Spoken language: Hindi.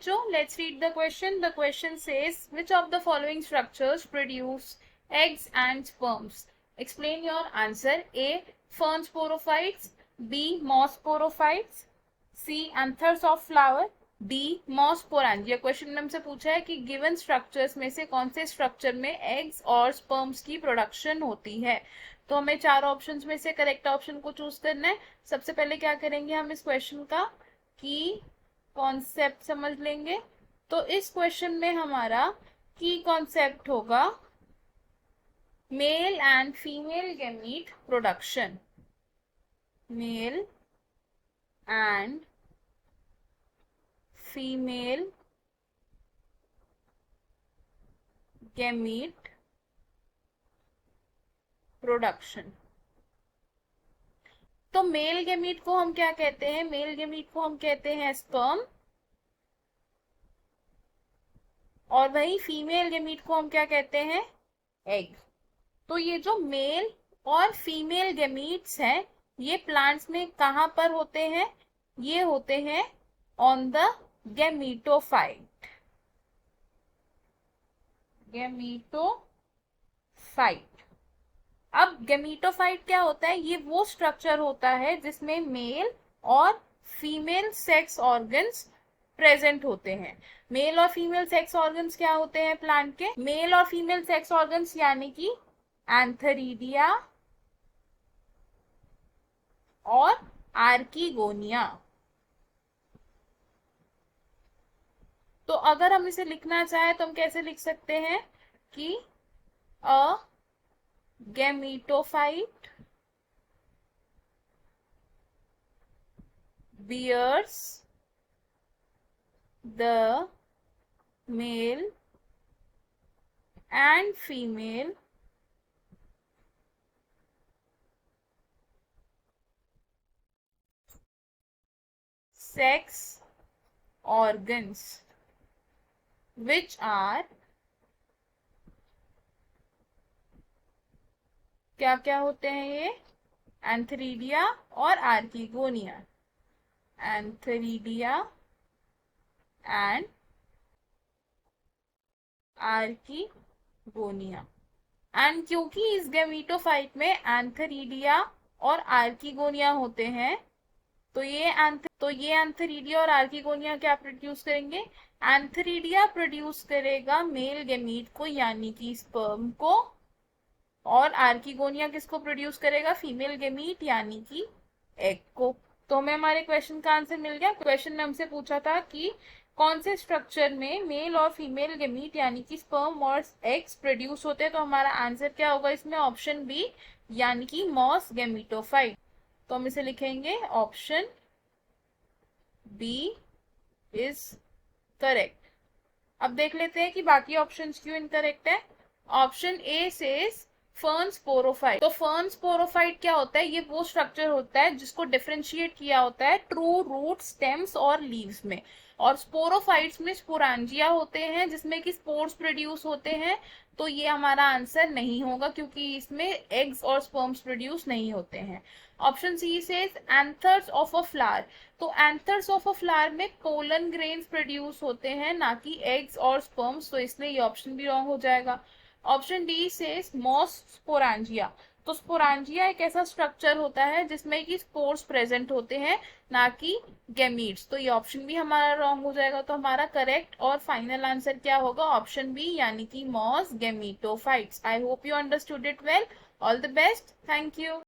बच्चों, let's read the question. The question says which of the following structures produce eggs and sperms? Explain your answer. A. Fern sporophytes. B. Moss sporophytes. C. Anthers of flower. D. Moss sporangia. Question ने हमसे पूछा है कि गिवन स्ट्रक्चर्स में से कौन से स्ट्रक्चर में एग्स और स्पर्म्स की प्रोडक्शन होती है. तो हमें चार ऑप्शंस में से करेक्ट ऑप्शन को चूज करना है. सबसे पहले क्या करेंगे हम इस क्वेश्चन का की कॉन्सेप्ट समझ लेंगे. तो इस क्वेश्चन में हमारा की कॉन्सेप्ट होगा male and female gamete production. Male and female gamete production. तो मेल गैमीट को हम क्या कहते हैं? मेल गैमीट को हम कहते हैं स्पर्म, और वही फीमेल गैमीट को हम क्या कहते हैं? एग. तो ये जो मेल और फीमेल गैमीट्स हैं ये प्लांट्स में कहां पर होते हैं? ये होते हैं ऑन द गैमीटोफाइट. गैमीटोफाइट. अब गैमीटोफाइट क्या होता है? ये वो स्ट्रक्चर होता है जिसमें मेल और फीमेल सेक्स ऑर्गन्स प्रेजेंट होते हैं. मेल और फीमेल सेक्स ऑर्गन्स क्या होते हैं प्लांट के? मेल और फीमेल सेक्स ऑर्गन्स यानी कि एंथरीडिया और आर्किगोनिया. तो अगर हम इसे लिखना चाहें तो हम कैसे लिख सकते हैं कि अ gametophyte bears the male and female sex organs which are क्या क्या होते हैं ये? एंथरीडिया और archegonia. Antheridia and archegonia. And क्योंकि इस गैमीटोफाइट में एंथरीडिया और आर्किगोनिया होते हैं तो ये एंथरीडिया और आर्किगोनिया क्या प्रोड्यूस करेंगे? एंथरीडिया प्रोड्यूस करेगा मेल गैमीट को यानी कि स्पर्म को, और आर्किगोनिया किसको प्रोड्यूस करेगा? फीमेल गैमीट यानी कि एग को. तो हमें हमारे क्वेश्चन का आंसर मिल गया. क्वेश्चन ने हमसे पूछा था कि कौन से स्ट्रक्चर में मेल और फीमेल गैमीट यानी कि स्पर्म और एग्स प्रोड्यूस होते हैं. तो हमारा आंसर क्या होगा इसमें? ऑप्शन बी यानी कि मॉस गैमीटोफाइट. तो हम इसे लिखेंगे ऑप्शन बी इज करेक्ट. अब देख लेते हैं कि बाकी ऑप्शंस क्यों इनकरेक्ट है. Option A says fern sporophyte. तो फर्न स्पोरोफाइट क्या होता है? ये वो स्ट्रक्चर होता है जिसको डिफरेंशिएट किया होता है ट्रू रूट, स्टेम्स और लीव्स में. और स्पोरोफाइट्स में स्पोरांजिया होते हैं जिसमें कि स्पोर्स प्रोड्यूस होते हैं. तो ये हमारा आंसर नहीं होगा क्योंकि इसमें एग्स और स्पर्म्स प्रोड्यूस नहीं होते हैं. ऑप्शन सी से एंथर्स ऑफ अ फ्लावर. तो एंथर्स ऑफ अ फ्लावर में पोलन ग्रेन्स प्रोड्यूस होते हैं ना कि एग्स और स्पर्म्स. तो इसलिए ये ऑप्शन भी रॉन्ग हो जाएगा. ऑप्शन डी से मॉस स्पोरांजिया. तो स्पोरांजिया एक ऐसा स्ट्रक्चर होता है जिसमें कि स्पोर्स प्रेजेंट होते हैं ना कि गैमीट्स. तो ये ऑप्शन भी हमारा रॉन्ग हो जाएगा. तो हमारा करेक्ट और फाइनल आंसर क्या होगा? ऑप्शन बी यानी कि moss gametophytes. I hope you understood it well. All the best. Thank you.